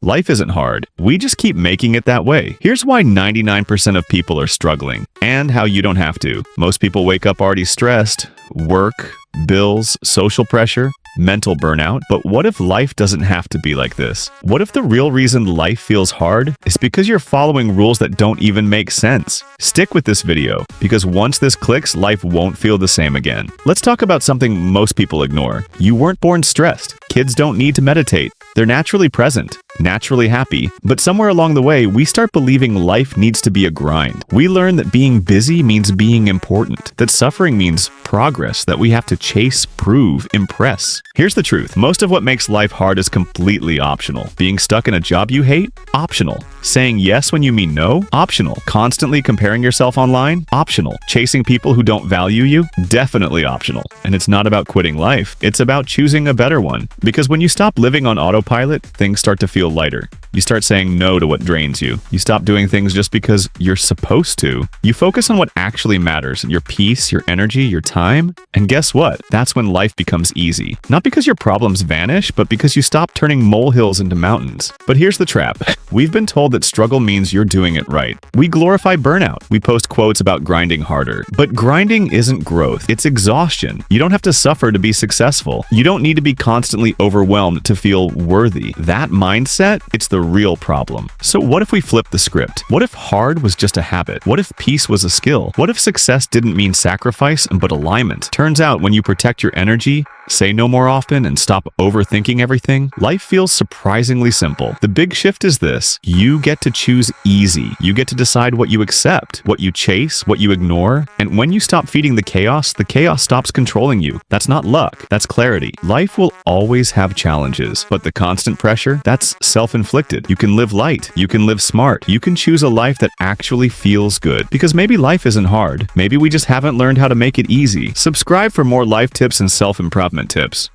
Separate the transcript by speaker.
Speaker 1: Life isn't hard. We just keep making it that way. Here's why 99% of people are struggling, and how you don't have to. Most people wake up already stressed. Work, bills, social pressure, mental burnout. But what if life doesn't have to be like this? What if the real reason life feels hard is because you're following rules that don't even make sense? Stick with this video, because once this clicks, life won't feel the same again. Let's talk about something most people ignore. You weren't born stressed. Kids don't need to meditate. They're naturally present, naturally happy, but somewhere along the way, we start believing life needs to be a grind. We learn that being busy means being important, that suffering means progress, that we have to chase, prove, impress. Here's the truth. Most of what makes life hard is completely optional. Being stuck in a job you hate? Optional. Saying yes when you mean no? Optional. Constantly comparing yourself online? Optional. Chasing people who don't value you? Definitely optional. And it's not about quitting life. It's about choosing a better one. Because when you stop living on autopilot, things start to feel lighter. You start saying no to what drains you. You stop doing things just because you're supposed to. You focus on what actually matters, your peace, your energy, your time. And guess what? That's when life becomes easy. Not because your problems vanish, but because you stop turning molehills into mountains. But here's the trap. We've been told that struggle means you're doing it right. We glorify burnout. We post quotes about grinding harder. But grinding isn't growth. It's exhaustion. You don't have to suffer to be successful. You don't need to be constantly overwhelmed to feel worthy. That mindset, it's the real problem. So what if we flip the script? What if hard was just a habit? What if peace was a skill? What if success didn't mean sacrifice, but alignment? Turns out when you protect your energy, say no more often, and stop overthinking everything, life feels surprisingly simple. The big shift is this: you get to choose easy. You get to decide what you accept, what you chase, what you ignore. And when you stop feeding the chaos stops controlling you. That's not luck, that's clarity. Life will always have challenges, but the constant pressure, that's self-inflicted. You can live light, you can live smart, you can choose a life that actually feels good. Because maybe life isn't hard. Maybe we just haven't learned how to make it easy. Subscribe for more life tips and self-improvement tips.